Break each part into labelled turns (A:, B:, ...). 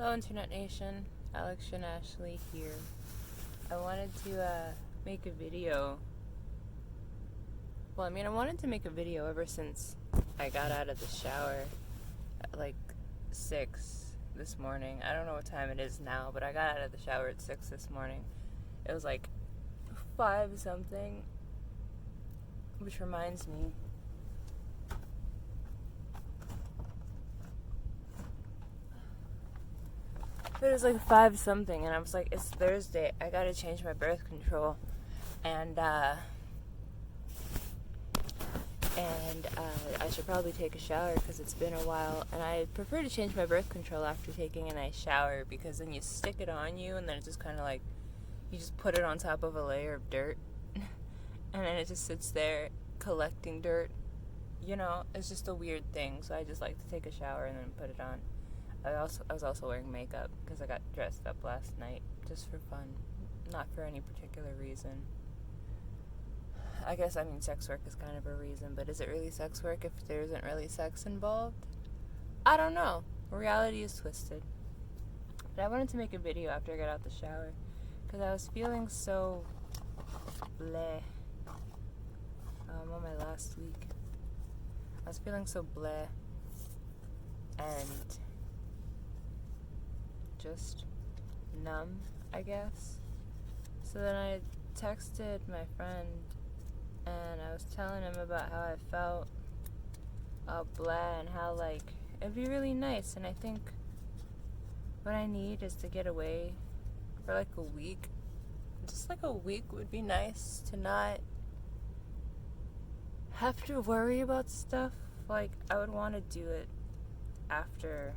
A: Hello, Internet Nation. Alex Ashley here. I wanted to make a video. I wanted to make a video ever since I got out of the shower at like 6 this morning. I don't know what time it is now, but I got out of the shower at 6 this morning. It was like 5 something, which reminds me. It was like 5 something, and I was like, it's Thursday. I gotta change my birth control, and I should probably take a shower because it's been a while. And I prefer to change my birth control after taking a nice shower because then you stick it on you, and then it just kind of like you just put it on top of a layer of dirt, and then it just sits there collecting dirt. You know, it's just a weird thing. So I just like to take a shower and then put it on. I was also wearing makeup because I got dressed up last night just for fun, not for any particular reason. I guess, sex work is kind of a reason, but is it really sex work if there isn't really sex involved? I don't know. Reality is twisted. But I wanted to make a video after I got out the shower because I was feeling so bleh. I'm on my last week. I was feeling so bleh and just numb, I guess. So then I texted my friend and I was telling him about how I felt all blah and how like it'd be really nice, and I think what I need is to get away for like a week. Just like a week would be nice to not have to worry about stuff. Like I would want to do it after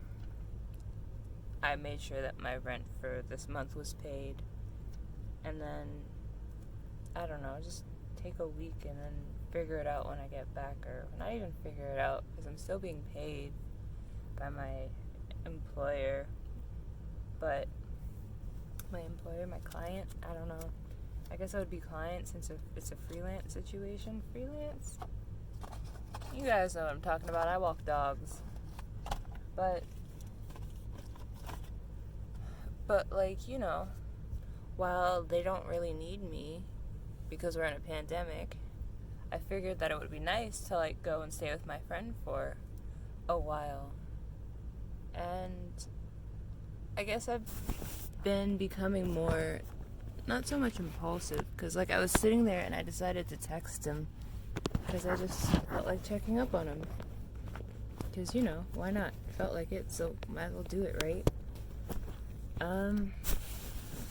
A: I made sure that my rent for this month was paid, and then I don't know, just take a week and then figure it out when I get back, or not even figure it out because I'm still being paid by my employer, but my client, I don't know, I guess I would be client since it's a freelance situation. Freelance? You guys know what I'm talking about. I walk dogs. But like, you know, while they don't really need me because we're in a pandemic, I figured that it would be nice to like go and stay with my friend for a while. And I guess I've been becoming more, not so much impulsive, because like I was sitting there and I decided to text him because I just felt like checking up on him. Because, you know, why not? Felt like it, so might as well do it, right? I don't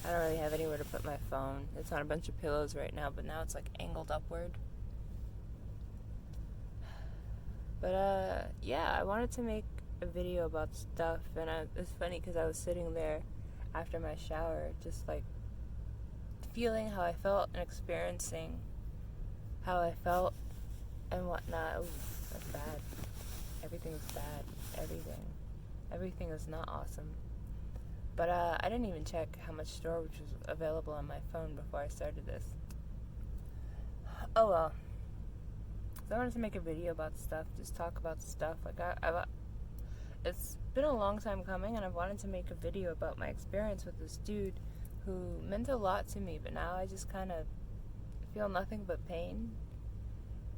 A: really have anywhere to put my phone. It's on a bunch of pillows right now, but now it's like angled upward. But yeah, I wanted to make a video about stuff, and it's funny because I was sitting there after my shower, just like feeling how I felt and experiencing how I felt and whatnot. Ooh, that's bad. Everything is bad. Everything is not awesome. But I didn't even check how much storage was available on my phone before I started this. Oh well. So I wanted to make a video about stuff, just talk about stuff. Like it's been a long time coming, and I've wanted to make a video about my experience with this dude who meant a lot to me, but now I just kind of feel nothing but pain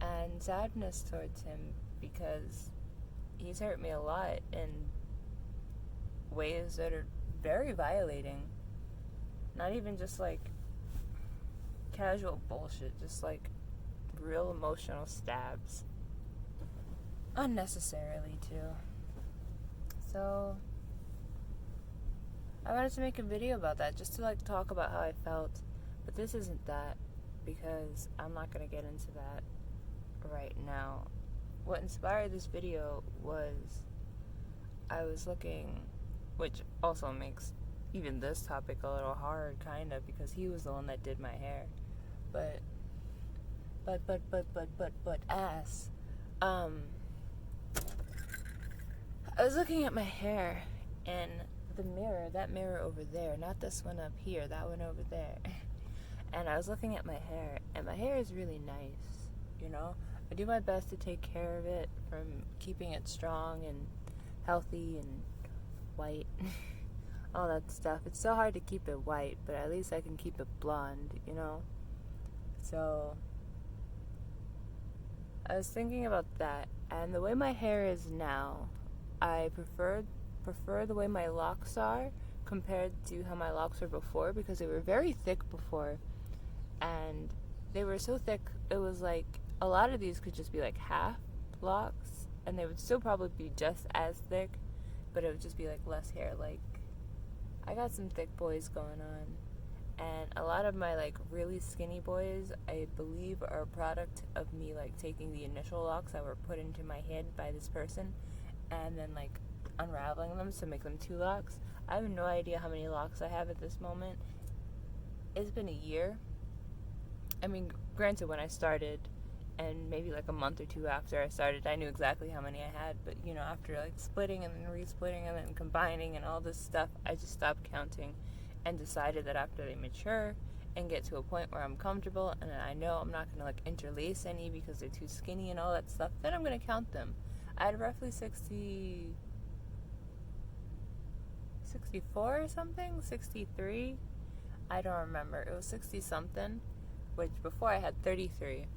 A: and sadness towards him because he's hurt me a lot in ways that are very violating. Not even just like casual bullshit, just like real emotional stabs. Unnecessarily too. So I wanted to make a video about that, just to like talk about how I felt. But this isn't that, because I'm not gonna get into that right now. What inspired this video was I was looking, which also makes even this topic a little hard, kind of, because he was the one that did my hair. But ass. I was looking at my hair in the mirror, that mirror over there, not this one up here, that one over there. And I was looking at my hair, and my hair is really nice, you know? I do my best to take care of it, from keeping it strong and healthy and white all that stuff. It's so hard to keep it white, but at least I can keep it blonde, you know? So I was thinking about that, and the way my hair is now, I prefer the way my locks are compared to how my locks were before, because they were very thick before, and they were so thick it was like a lot of these could just be like half locks, and they would still probably be just as thick, but it would just be like less hair. Like, I got some thick boys going on, and a lot of my like really skinny boys, I believe, are a product of me like taking the initial locks that were put into my head by this person and then like unraveling them to make them 2 locks. I have no idea how many locks I have at this moment. It's been a year. I mean, granted, when I started, and maybe like a month or 2 after I started, I knew exactly how many I had. But, you know, after like splitting and then resplitting and then combining and all this stuff, I just stopped counting and decided that after they mature and get to a point where I'm comfortable and I know I'm not going to like interlace any because they're too skinny and all that stuff, then I'm going to count them. I had roughly 64 or something, 63. I don't remember. It was 60 something, which before I had 33,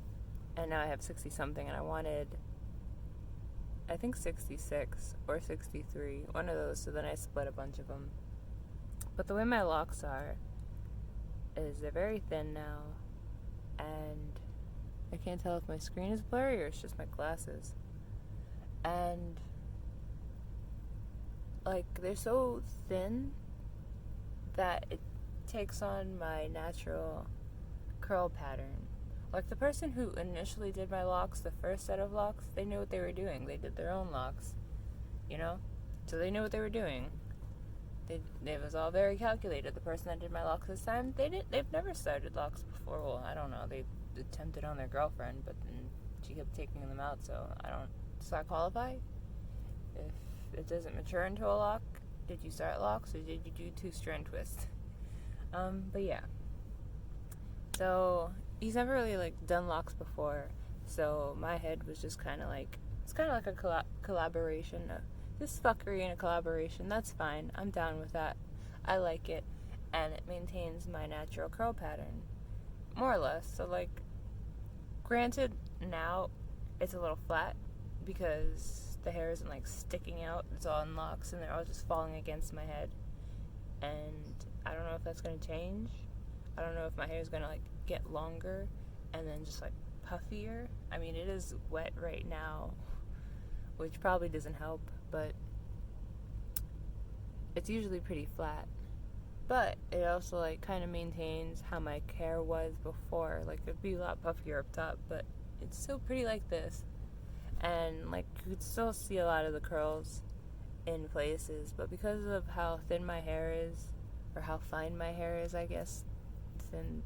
A: and now I have 60 something, and I wanted, I think 66 or 63, one of those, so then I split a bunch of them. But the way my locks are is they're very thin now, and I can't tell if my screen is blurry or it's just my glasses. And like, they're so thin that it takes on my natural curl pattern. Like, the person who initially did my locks, the first set of locks, they knew what they were doing. They did their own locks, you know? So they knew what they were doing. It was all very calculated. The person that did my locks this time, they've never started locks before. Well, I don't know. They attempted on their girlfriend, but then she kept taking them out, so I don't... Does that qualify? If it doesn't mature into a lock, did you start locks or did you do 2-strand twist? But yeah. So he's never really like done locks before, so my head was just kind of like, it's kind of like a collaboration. This fuckery in a collaboration, that's fine. I'm down with that. I like it, and it maintains my natural curl pattern, more or less. So like, granted, now it's a little flat because the hair isn't like sticking out. It's all in locks, and they're all just falling against my head. And I don't know if that's gonna change. I don't know if my hair is gonna like get longer and then just like puffier. I mean, it is wet right now, which probably doesn't help, but it's usually pretty flat. But it also like kind of maintains how my hair was before. Like, it'd be a lot puffier up top, but it's still pretty like this. And like, you could still see a lot of the curls in places, but because of how thin my hair is, or how fine my hair is, I guess, thin,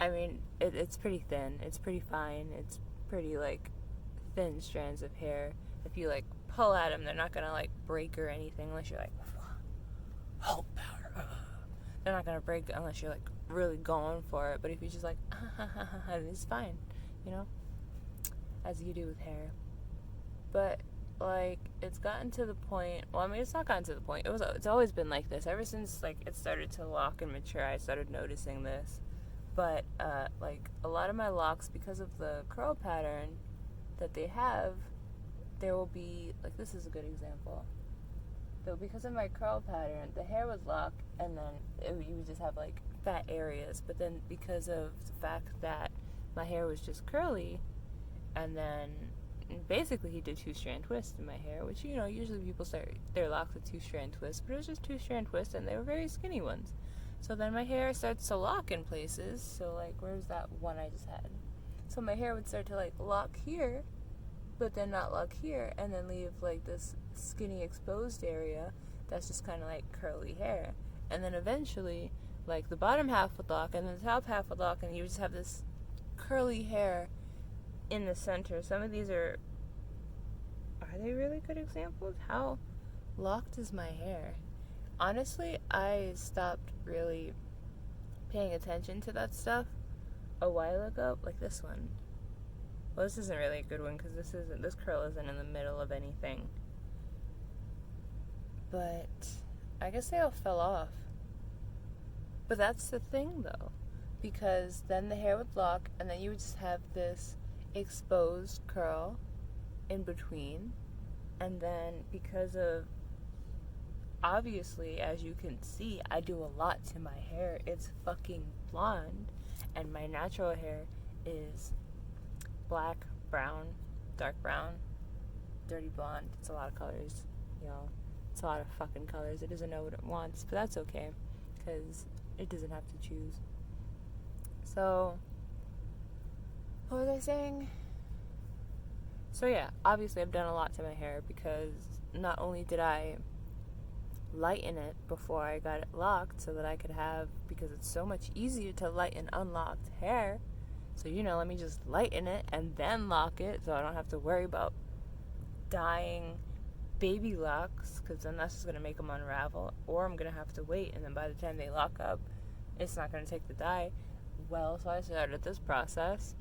A: I mean, it's pretty thin, it's pretty fine, it's pretty like thin strands of hair. If you like pull at them, they're not gonna like break or anything unless you're like Hulk power. They're not gonna break unless you're like really going for it. But if you just like it's fine, you know, as you do with hair. But like, it's gotten to the point, well, I mean, it's not gotten to the point, it's always been like this ever since like it started to lock and mature. I started noticing this. But like, a lot of my locks, because of the curl pattern that they have, there will be like, this is a good example. So because of my curl pattern, the hair was locked, and then you would just have like fat areas. But then because of the fact that my hair was just curly, and then basically he did 2-strand twists in my hair, which, you know, usually people start their locks with 2-strand twists, but it was just 2-strand twists, and they were very skinny ones. So then my hair starts to lock in places. So like, where's that one I just had? So my hair would start to like lock here, but then not lock here, and then leave like this skinny exposed area that's just kind of like curly hair. And then eventually, like, the bottom half would lock, and then the top half would lock, and you just have this curly hair in the center. Some of these are they really good examples? How locked is my hair? Honestly, I stopped really paying attention to that stuff a while ago. Like this one. Well, this isn't really a good one because this curl isn't in the middle of anything. But I guess they all fell off. But that's the thing though, because then the hair would lock and then you would just have this exposed curl in between. And then because of, obviously, as you can see, I do a lot to my hair. It's fucking blonde, and my natural hair is black, brown, dark brown, dirty blonde. It's a lot of colors, you know. It's a lot of fucking colors. It doesn't know what it wants, but that's okay, because it doesn't have to choose. So, what was I saying? So yeah, obviously I've done a lot to my hair, because not only did I lighten it before I got it locked so that I could have, because it's so much easier to lighten unlocked hair, so let me just lighten it and then lock it so I don't have to worry about dyeing baby locks, because then that's just going to make them unravel, or I'm going to have to wait, and then by the time they lock up it's not going to take the dye well. So I started this process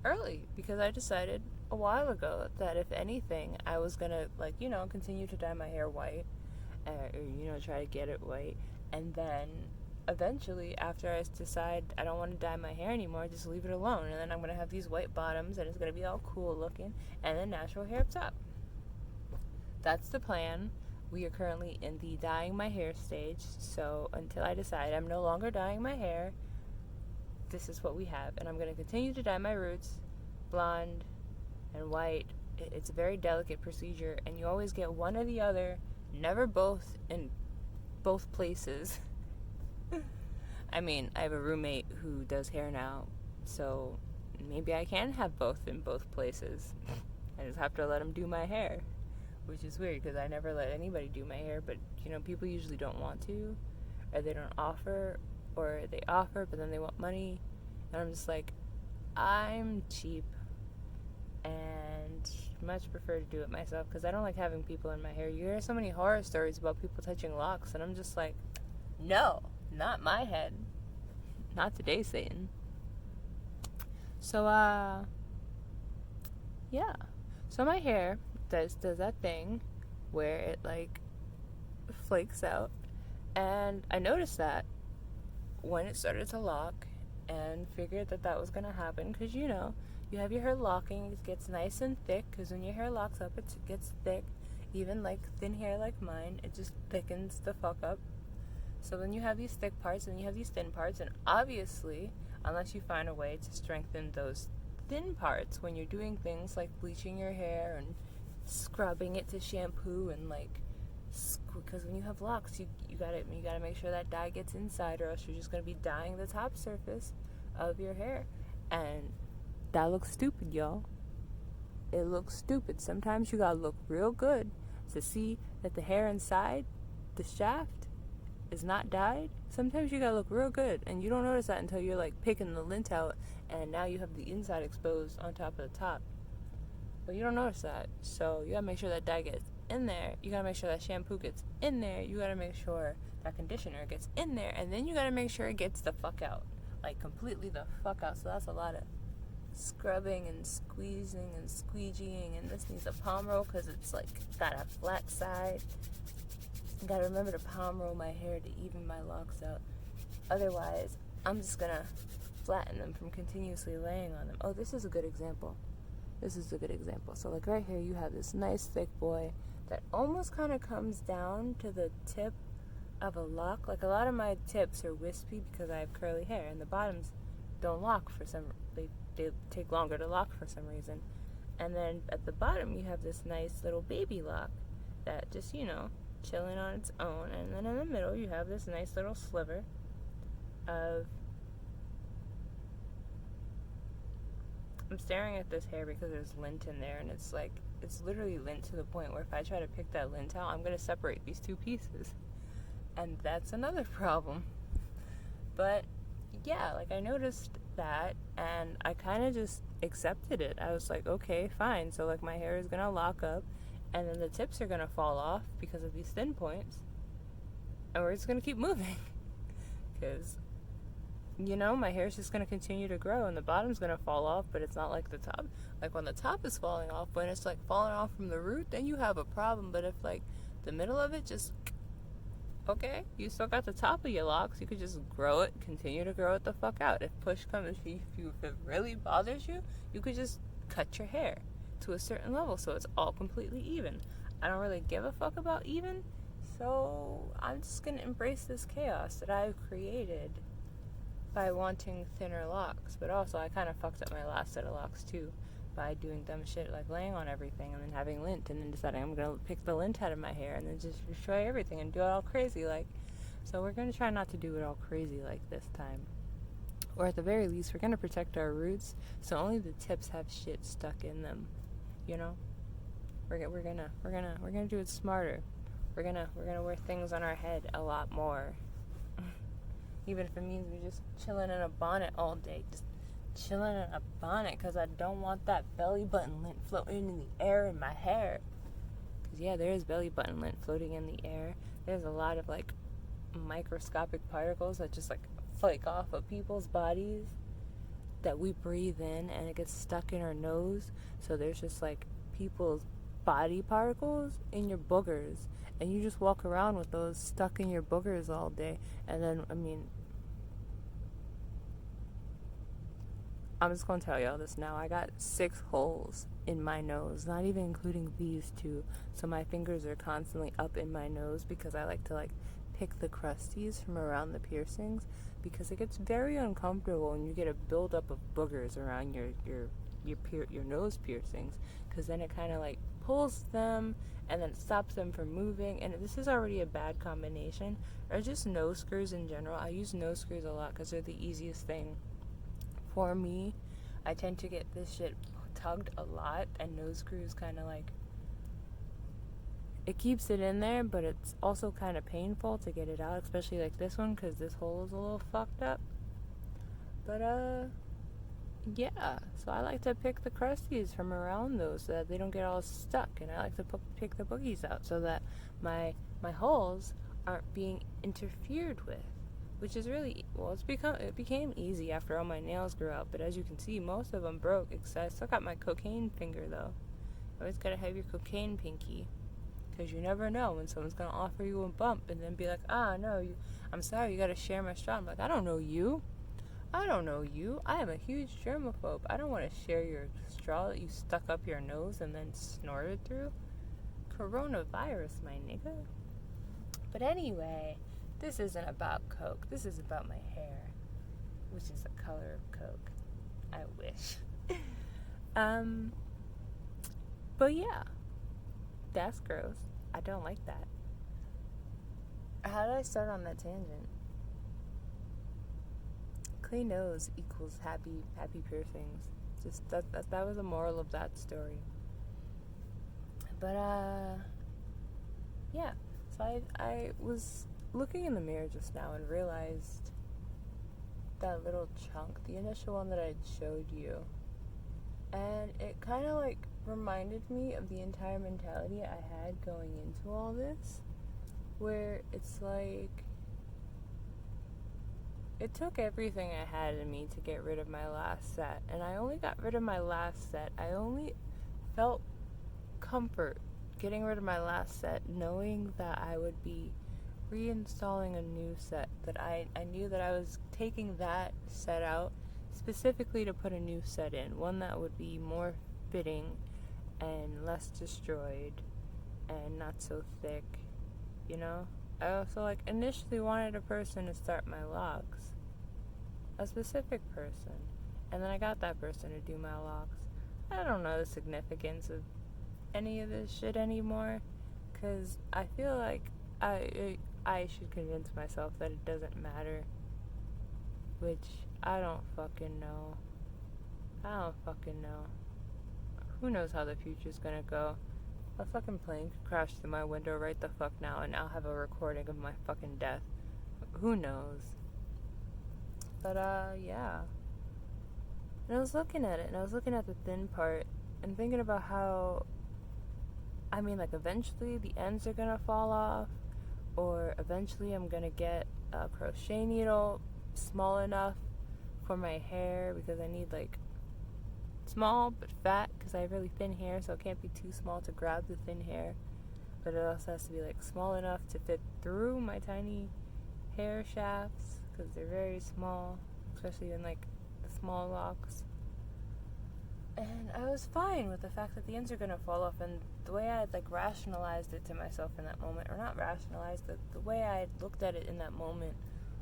A: early, because I decided a while ago that if anything I was going to continue to dye my hair white, or try to get it white, and then eventually, after I decide I don't want to dye my hair anymore, just leave it alone, and then I'm going to have these white bottoms and it's going to be all cool looking, and then natural hair up top. That's the plan. We are currently in the dyeing my hair stage, so until I decide I'm no longer dyeing my hair, this is what we have, and I'm going to continue to dye my roots blonde and white. It's a very delicate procedure, and you always get one or the other, never both in both places. I mean, I have a roommate who does hair now, so maybe I can have both in both places. I just have to let him do my hair, which is weird because I never let anybody do my hair, but people usually don't want to, or they don't offer, or they offer but then they want money, and I'm just like, I'm cheap and much prefer to do it myself, because I don't like having people in my hair. You hear so many horror stories about people touching locks, and I'm just like, no, not my head. Not today, Satan. So, yeah. So my hair does that thing where it, flakes out. And I noticed that when it started to lock, and figured that was going to happen, because, you have your hair locking, it gets nice and thick, because when your hair locks up, it gets thick. Even, thin hair like mine, it just thickens the fuck up. So then you have these thick parts, and you have these thin parts, and obviously, unless you find a way to strengthen those thin parts when you're doing things like bleaching your hair and scrubbing it to shampoo, and because when you have locks, you gotta make sure that dye gets inside, or else you're just gonna be dyeing the top surface of your hair, and that looks stupid, y'all. It looks stupid. Sometimes you gotta look real good to see that the hair inside the shaft is not dyed. Sometimes you gotta look real good, and you don't notice that until you're picking the lint out, and now you have the inside exposed on top of the top. But you don't notice that, so you gotta make sure that dye gets in there. You gotta make sure that shampoo gets in there. You gotta make sure that conditioner gets in there, and then you gotta make sure it gets the fuck out, completely the fuck out. So that's a lot of scrubbing and squeezing and squeegeeing, and this needs a palm roll because it's got a flat side. Gotta remember to palm roll my hair to even my locks out. Otherwise, I'm just gonna flatten them from continuously laying on them. Oh, this is a good example. So right here you have this nice thick boy that almost kind of comes down to the tip of a lock. A lot of my tips are wispy because I have curly hair, and the bottoms don't lock for some, they take longer to lock for some reason. And then at the bottom you have this nice little baby lock that just, chilling on its own, and then in the middle you have this nice little sliver of, I'm staring at this hair because there's lint in there, and it's literally lint to the point where if I try to pick that lint out, I'm going to separate these two pieces, and that's another problem. But yeah, I noticed that, and I kind of just accepted it. I was like, okay, fine, so my hair is going to lock up, and then the tips are going to fall off because of these thin points, and we're just going to keep moving, because my hair's just going to continue to grow, and the bottom's going to fall off, but it's not like the top. When the top is falling off, when it's falling off from the root, then you have a problem. But if The middle of it, just okay. You still got the top of your locks. You could just grow it, continue to grow it the fuck out. If push comes, if it really bothers you, you could just cut your hair to a certain level so it's all completely even. I don't really give a fuck about even, so I'm just gonna embrace this chaos that I've created by wanting thinner locks. But also, I kind of fucked up my last set of locks too by doing dumb shit like laying on everything and then having lint and then deciding I'm gonna pick the lint out of my hair and then just destroy everything and do it all crazy like. So we're gonna try not to do it all crazy like this time. Or at the very least, we're gonna protect our roots so only the tips have shit stuck in them. You know, we're gonna do it smarter. We're gonna wear things on our head a lot more. Even if it means we're just chilling in a bonnet all day, just chilling in a bonnet because I don't want that belly button lint floating in the air in my hair. Because yeah, there is belly button lint floating in the air. There's a lot of like microscopic particles that just like flake off of people's bodies that we breathe in, and it gets stuck in our nose. So there's just like people's body particles in your boogers, and you just walk around with those stuck in your boogers all day. And then, I mean, I'm just gonna tell y'all this now. I got 6 holes in my nose, not even including these 2. So my fingers are constantly up in my nose because I like to like pick the crusties from around the piercings, because it gets very uncomfortable when you get a buildup of boogers around your nose piercings, because then it kind of like pulls them and then it stops them from moving, and this is already a bad combination. Or just nose screws in general. I use nose screws a lot because they're the easiest thing for me. I tend to get this shit tugged a lot, and nose screws kind of like, it keeps it in there, but it's also kind of painful to get it out, especially like this one because this hole is a little fucked up. But yeah, so I like to pick the crusties from around those so that they don't get all stuck, and I like to pick the boogies out so that my holes aren't being interfered with, which is really, well, it became easy after all my nails grew out. But as you can see, most of them broke, except I still got my cocaine finger though. You always gotta have your cocaine pinky, because you never know when someone's gonna offer you a bump and then be like, no, I'm sorry, you gotta share my straw. I'm like, I don't know you. I am a huge germaphobe. I don't want to share your straw that you stuck up your nose and then snorted through. Coronavirus, my nigga. But anyway, this isn't about Coke. This is about my hair, which is the color of Coke. I wish. But yeah, that's gross. I don't like that. How did I start on that tangent? Clean nose equals happy piercings. Just that was the moral of that story. But yeah. So I was looking in the mirror just now and realized that little chunk, the initial one that I showed you, and it kind of like reminded me of the entire mentality I had going into all this, where it's like, it took everything I had in me to get rid of my last set, and I only got rid of my last set. I only felt comfort getting rid of my last set, knowing that I would be reinstalling a new set, that I knew that I was taking that set out specifically to put a new set in, one that would be more fitting and less destroyed and not so thick, you know? I also like initially wanted a person to start my locks, a specific person, and then I got that person to do my locks. I don't know the significance of any of this shit anymore, because I feel like I should convince myself that it doesn't matter, which I don't fucking know. Who knows how the future's gonna go? A fucking plane could crash through my window right the fuck now, and I'll have a recording of my fucking death. Who knows? But yeah. And I was looking at it, and I was looking at the thin part, and thinking about how, I mean, like, eventually the ends are gonna fall off, or eventually I'm gonna get a crochet needle small enough for my hair, because I need, like, small but fat, because I have really thin hair, so it can't be too small to grab the thin hair. but it also has to be like small enough to fit through my tiny hair shafts because they're very small, especially in like the small locks. And I was fine with the fact that the ends are gonna fall off, and the way I had like rationalized it to myself in that moment, or not rationalized, the way I had looked at it in that moment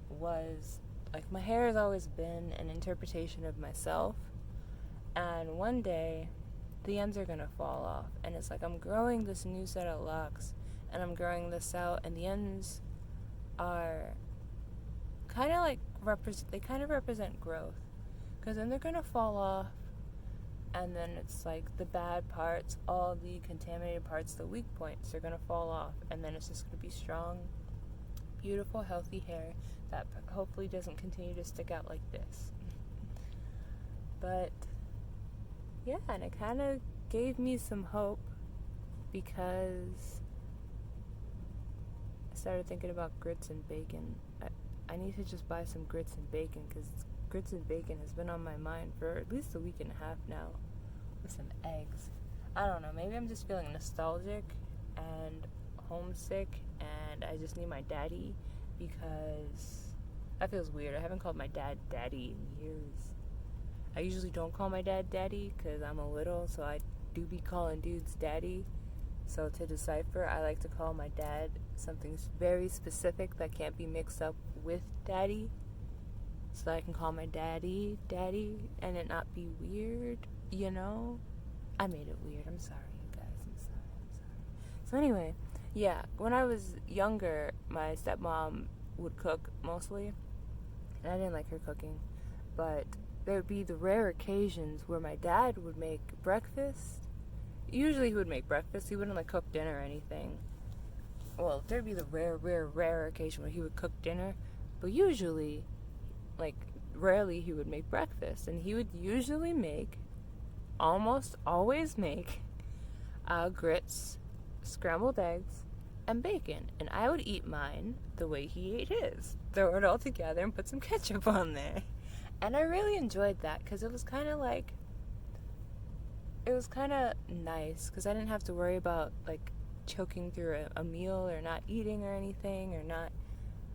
A: was like my hair has always been an interpretation of myself, and one day the ends are gonna fall off, and it's like I'm growing this new set of locks, and I'm growing this out, and the ends are kind of like they kind of represent growth, because then they're gonna fall off, and then it's like the bad parts, all the contaminated parts, the weak points are gonna fall off, and then it's just gonna be strong, beautiful, healthy hair that hopefully doesn't continue to stick out like this. But yeah, and it kind of gave me some hope, because I started thinking about grits and bacon. I need to just buy some grits and bacon, because grits and bacon has been on my mind for at least a week and a half now, with some eggs. I don't know, maybe I'm just feeling nostalgic and homesick, and I just need my daddy, because that feels weird. I haven't called my dad daddy in years. I usually don't call my dad daddy because I'm a little, so I do be calling dudes daddy. So to decipher, I like to call my dad something very specific that can't be mixed up with daddy, so that I can call my daddy daddy and it not be weird, you know? I made it weird. I'm sorry, you guys. I'm sorry. So anyway, yeah, when I was younger, my stepmom would cook mostly, and I didn't like her cooking, but there would be the rare occasions where my dad would make breakfast. Usually he would make breakfast. He wouldn't like cook dinner or anything. Well, there'd be the rare occasion where he would cook dinner, but usually, like, rarely he would make breakfast. And he would usually make, almost always make, grits, scrambled eggs, and bacon. And I would eat mine the way he ate his. Throw it all together and put some ketchup on there. And I really enjoyed that, because it was kind of like, it was kind of nice, because I didn't have to worry about like choking through a meal, or not eating or anything, or not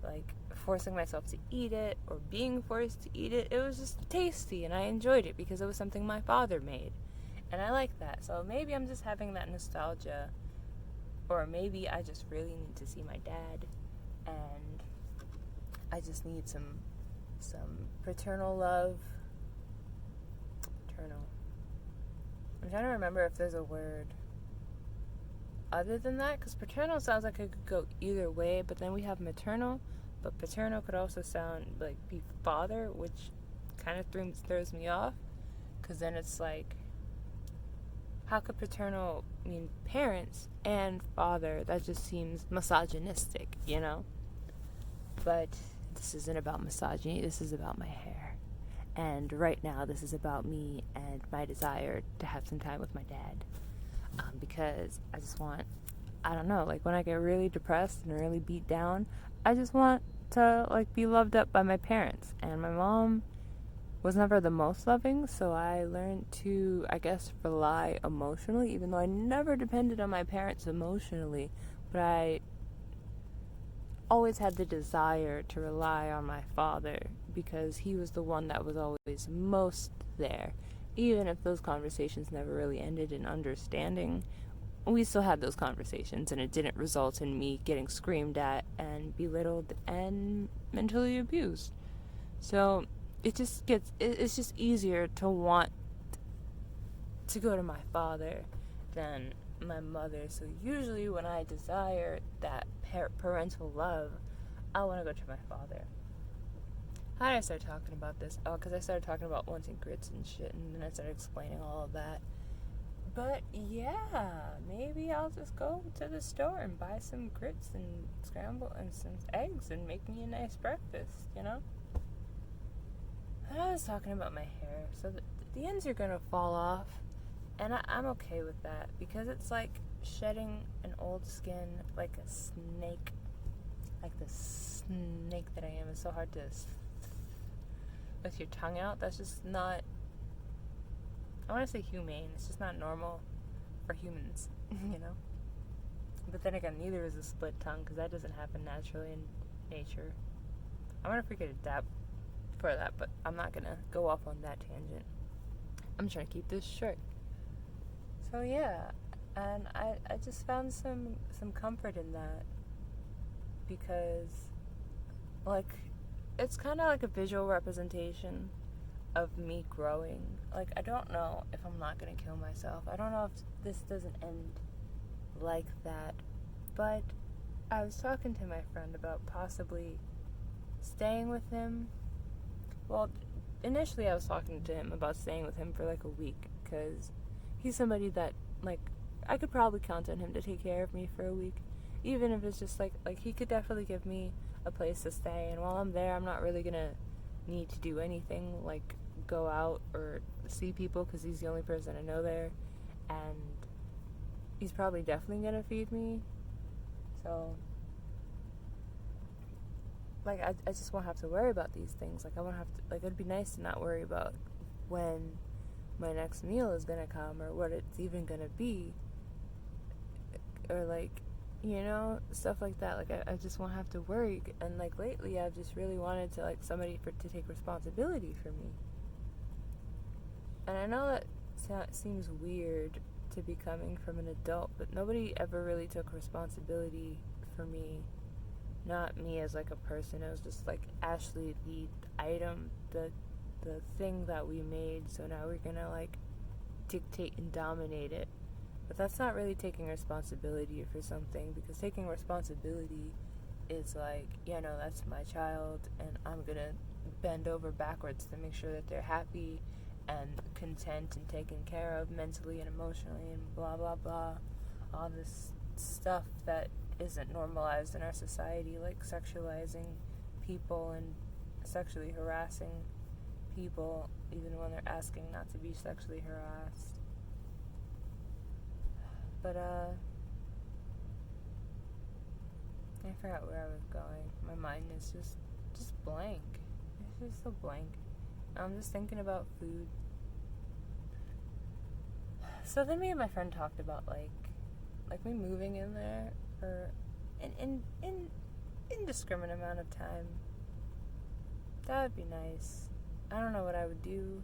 A: like forcing myself to eat it, or being forced to eat it. It was just tasty, and I enjoyed it because it was something my father made, and I like that. So maybe I'm just having that nostalgia, or maybe I just really need to see my dad, and I just need some paternal love. Paternal. I'm trying to remember if there's a word other than that, because paternal sounds like it could go either way, but then we have maternal, but paternal could also sound like be father, which kind of throws me off, because then it's like, how could paternal mean parents and father? That just seems misogynistic, you know? But this isn't about misogyny, this is about my hair. And right now, this is about me and my desire to have some time with my dad. Because I just want, I don't know, like when I get really depressed and really beat down, I just want to like be loved up by my parents. And my mom was never the most loving, so I learned to, I guess, rely emotionally, even though I never depended on my parents emotionally, but I always had the desire to rely on my father, because he was the one that was always most there. Even if those conversations never really ended in understanding, we still had those conversations, and it didn't result in me getting screamed at and belittled and mentally abused. So it's just easier to want to go to my father than my mother. So usually when I desire that parental love, I want to go to my father. How did I start talking about this? Oh, because I started talking about wanting grits and shit, and then I started explaining all of that. But yeah, maybe I'll just go to the store and buy some grits and scramble and some eggs and make me a nice breakfast, you know? And I was talking about my hair. So the ends are gonna fall off, and I'm okay with that, because it's like shedding an old skin like a snake. Like the snake that I am. It's so hard to with your tongue out. That's just not, I want to say humane. It's just not normal for humans, you know? But then again, neither is a split tongue because that doesn't happen naturally in nature. I'm gonna forget a dab for that, but I'm not gonna go off on that tangent. I'm trying to keep this short. So yeah, and I just found some comfort in that because, like, it's kind of like a visual representation of me growing. Like, I don't know if I'm not gonna kill myself. I don't know if this doesn't end like that, but I was talking to my friend about possibly staying with him. Well, initially I was talking to him about staying with him for like a week because he's somebody that, like, I could probably count on him to take care of me for a week, even if it's just like he could definitely give me a place to stay, and while I'm there I'm not really gonna need to do anything like go out or see people because he's the only person I know there, and he's probably definitely gonna feed me. So like I just won't have to worry about these things. Like I won't have to, like, it'd be nice to not worry about when my next meal is gonna come or what it's even gonna be, or like, you know, stuff like that. Like I just won't have to worry. And like lately I've just really wanted to, like, somebody to take responsibility for me. And I know that seems weird to be coming from an adult, but nobody ever really took responsibility for me. Not me as like a person. It was just like Ashley, the item, the thing that we made. So now we're gonna like dictate and dominate it. But that's not really taking responsibility for something, because taking responsibility is like, yeah, no, that's my child, and I'm gonna bend over backwards to make sure that they're happy and content and taken care of mentally and emotionally and blah blah blah. All this stuff that isn't normalized in our society, like sexualizing people and sexually harassing people even when they're asking not to be sexually harassed. But I forgot where I was going. My mind is just blank. It's just so blank. I'm just thinking about food. So then me and my friend talked about like me moving in there for an indiscriminate amount of time. That would be nice. I don't know what I would do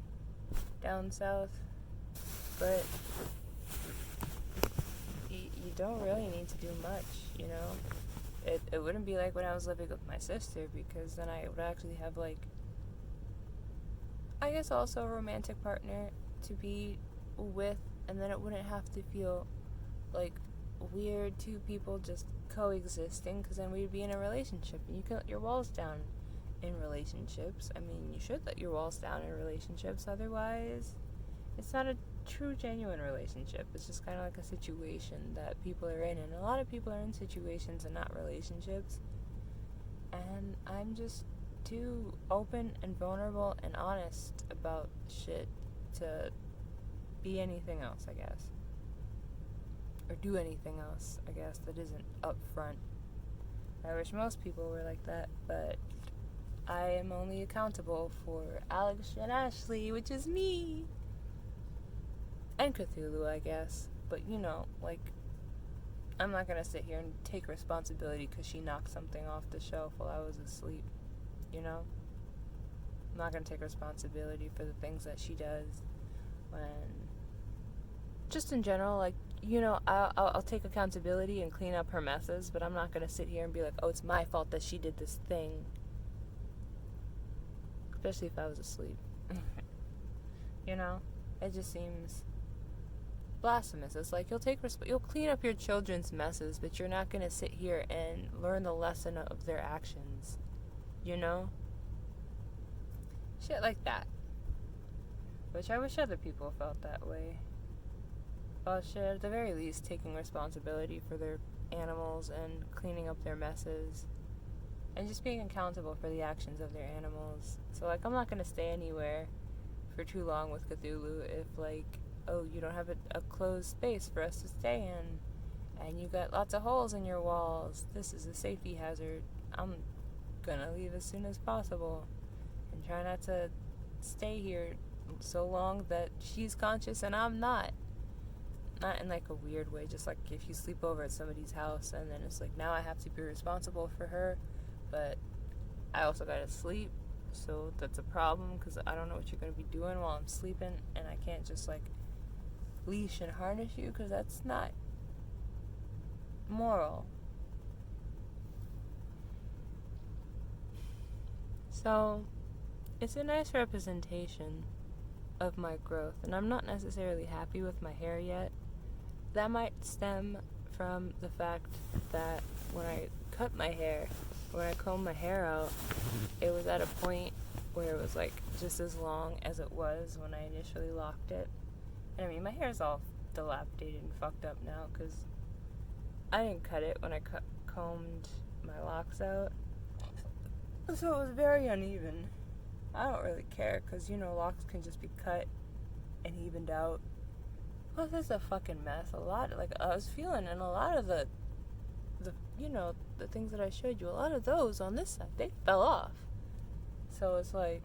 A: down south, but you don't really need to do much, you know? It wouldn't be like when I was living with my sister, because then I would actually have, like, I guess also a romantic partner to be with, and then it wouldn't have to feel like weird, two people just coexisting, because then we'd be in a relationship, and you can let your walls down in relationships. I mean, you should let your walls down in relationships, otherwise it's not a true genuine relationship. It's just kind of like a situation that people are in, and a lot of people are in situations and not relationships, and I'm just too open and vulnerable and honest about shit to be anything else, I guess, or do anything else, I guess, that isn't upfront. I wish most people were like that, but I am only accountable for Alex and Ashley, which is me. And Cthulhu, I guess. But, you know, like, I'm not gonna sit here and take responsibility because she knocked something off the shelf while I was asleep, you know? I'm not gonna take responsibility for the things that she does when... Just in general, like, you know, I'll take accountability and clean up her messes, but I'm not gonna sit here and be like, oh, it's my fault that she did this thing. Especially if I was asleep. You know? It just seems blasphemous. It's like you'll clean up your children's messes, but you're not gonna sit here and learn the lesson of their actions. You know? Shit like that. Which I wish other people felt that way. Well, shit, at the very least, taking responsibility for their animals and cleaning up their messes. And just being accountable for the actions of their animals. So, like, I'm not gonna stay anywhere for too long with Cthulhu if, like, oh, you don't have a closed space for us to stay in, and you got lots of holes in your walls. This is a safety hazard. I'm gonna leave as soon as possible and try not to stay here so long that she's conscious and I'm not. not in like a weird way, just like if you sleep over at somebody's house and then it's like now I have to be responsible for her, but I also gotta sleep, so that's a problem because I don't know what you're gonna be doing while I'm sleeping, and I can't just like leash and harness you because that's not moral. So it's a nice representation of my growth, and I'm not necessarily happy with my hair yet. That might stem from the fact that when I cut my hair, when I combed my hair out, it was at a point where it was like just as long as it was when I initially locked it. And I mean, my hair's all dilapidated and fucked up now because I didn't cut it when I combed my locks out, so it was very uneven. I don't really care because, you know, locks can just be cut and evened out. Plus, it's a fucking mess. A lot, like, I was feeling, and a lot of the you know, the things that I showed you, a lot of those on this side, they fell off. So it's like,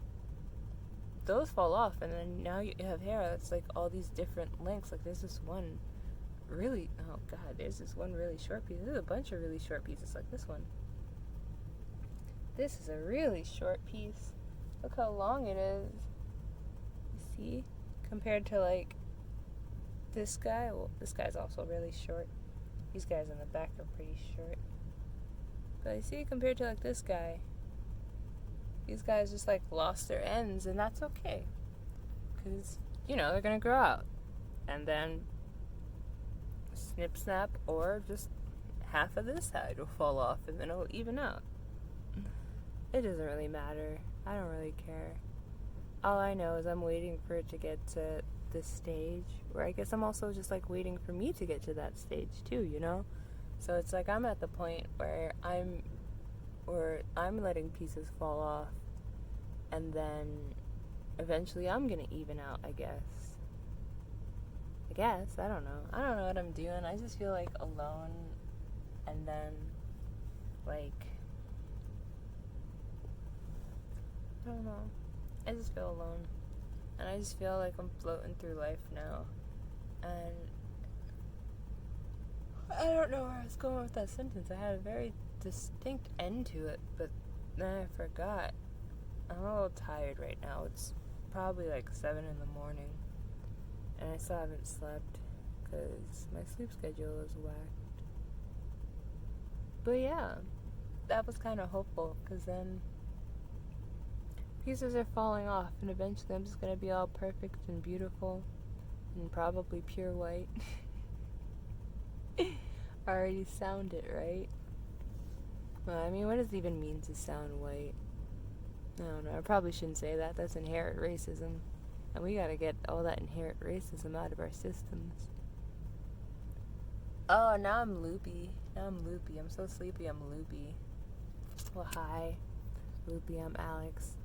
A: those fall off, and then now you have hair that's like all these different lengths. Like, there's this one really, oh god, there's this one really short piece. There's a bunch of really short pieces like this one. This is a really short piece. Look how long it is. You see? Compared to like this guy. Well, this guy's also really short. These guys in the back are pretty short. But you see, compared to like this guy, these guys just like lost their ends, and that's okay. Because, you know, they're gonna grow out. And then snip snap, or just half of this side will fall off and then it'll even out. It doesn't really matter. I don't really care. All I know is I'm waiting for it to get to this stage where I guess I'm also just like waiting for me to get to that stage too, you know? So it's like I'm at the point where I'm letting pieces fall off, and then eventually I'm gonna even out, I guess. I don't know. I don't know what I'm doing. I just feel like alone, and then like I don't know. I just feel alone. And I just feel like I'm floating through life now. And I don't know where I was going with that sentence. I had a very distinct end to it, but then I forgot. I'm a little tired right now. It's probably like 7 in the morning. And I still haven't slept because my sleep schedule is whacked. But yeah, that was kind of hopeful because then pieces are falling off, and eventually I'm just gonna be all perfect and beautiful and probably pure white. I already sound it, right? Well, I mean, what does it even mean to sound white? I don't know. I probably shouldn't say that. That's inherent racism. And we gotta get all that inherent racism out of our systems. Oh, now I'm loopy. I'm so sleepy, I'm loopy. Well, hi. Loopy, I'm Alex.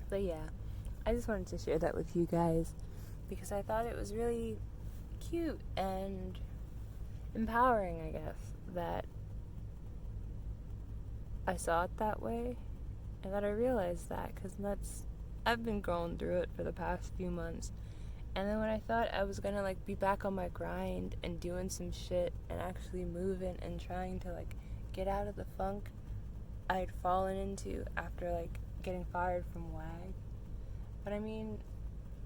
A: But yeah, I just wanted to share that with you guys because I thought it was really cute and empowering, I guess, that I saw it that way and that I realized that, because I've been going through it for the past few months. And then when I thought I was gonna like be back on my grind and doing some shit and actually moving and trying to like get out of the funk I'd fallen into after like getting fired from WAG. But I mean,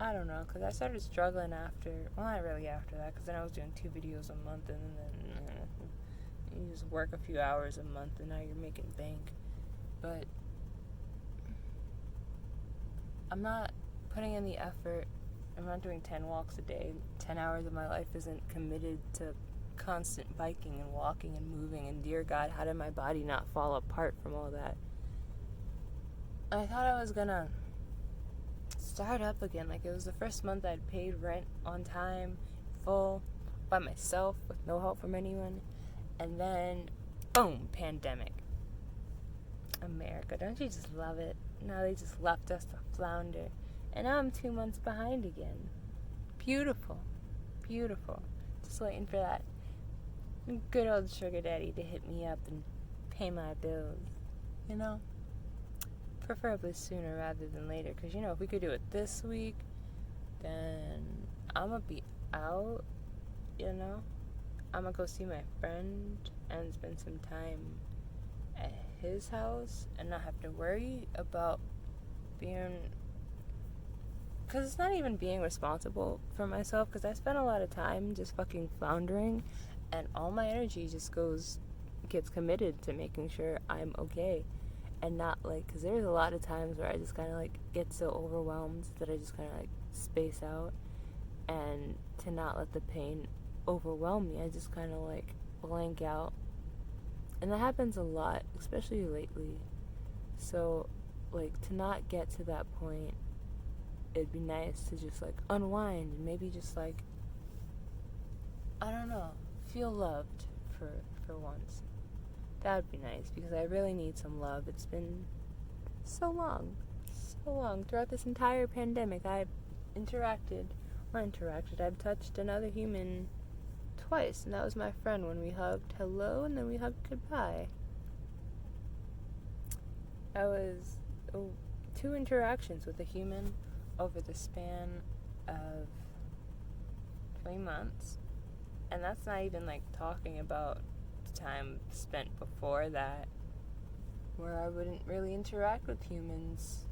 A: I don't know, because I started struggling after, well, not really after that, because then I was doing 2 videos a month, and then you just work a few hours a month and now you're making bank. But I'm not putting in the effort. I'm not doing 10 walks a day. 10 hours of my life isn't committed to constant biking and walking and moving, and dear God, how did my body not fall apart from all that? I thought I was gonna start up again. Like, it was the first month I'd paid rent on time, full, by myself, with no help from anyone. And then, boom, pandemic. America, don't you just love it? Now they just left us to flounder. And now I'm 2 months behind again. Beautiful. Beautiful. Just waiting for that good old sugar daddy to hit me up and pay my bills. You know? Preferably sooner rather than later. Because, you know, if we could do it this week, then I'm gonna be out, you know? I'm gonna go see my friend and spend some time at his house and not have to worry about being, because it's not even being responsible for myself, because I spend a lot of time just fucking floundering and all my energy just gets committed to making sure I'm okay, and not like, because there's a lot of times where I just kind of like get so overwhelmed that I just kind of like space out, and to not let the pain overwhelm me, I just kind of like blank out, and that happens a lot, especially lately. So like, to not get to that point, it'd be nice to just like unwind and maybe just like, I don't know, feel loved for once. That would be nice, because I really need some love. It's been so long. Throughout this entire pandemic, I've I've touched another human twice, and that was my friend when we hugged hello and then we hugged goodbye. That was 2 interactions with a human over the span of 3 months. And that's not even like talking about the time spent before that, where I wouldn't really interact with humans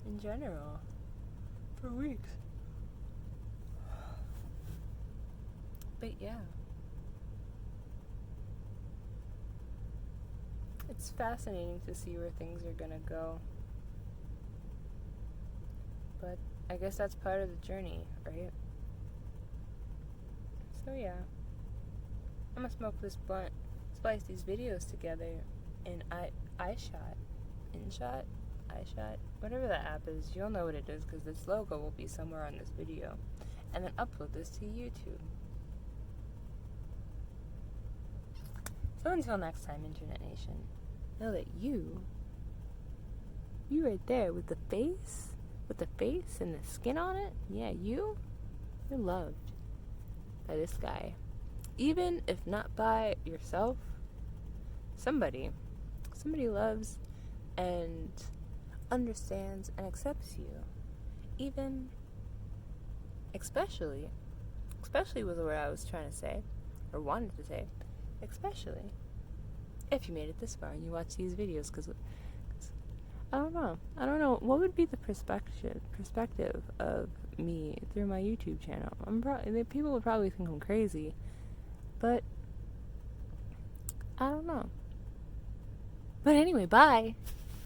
A: in general for weeks. But yeah, it's fascinating to see where things are gonna go. But I guess that's part of the journey, right? So yeah, I'm gonna smoke this blunt, splice these videos together in InShot, whatever that app is. You'll know what it is because this logo will be somewhere on this video, and then upload this to YouTube. So until next time, Internet Nation, know that you right there with the face and the skin on it, yeah, you're loved by this guy. Even if not by yourself, somebody loves and understands and accepts you. Even, especially was what I was trying to say, or wanted to say, especially if you made it this far and you watch these videos, because I don't know what would be the perspective of me through my YouTube channel. People would probably think I'm crazy, but I don't know. But anyway, bye.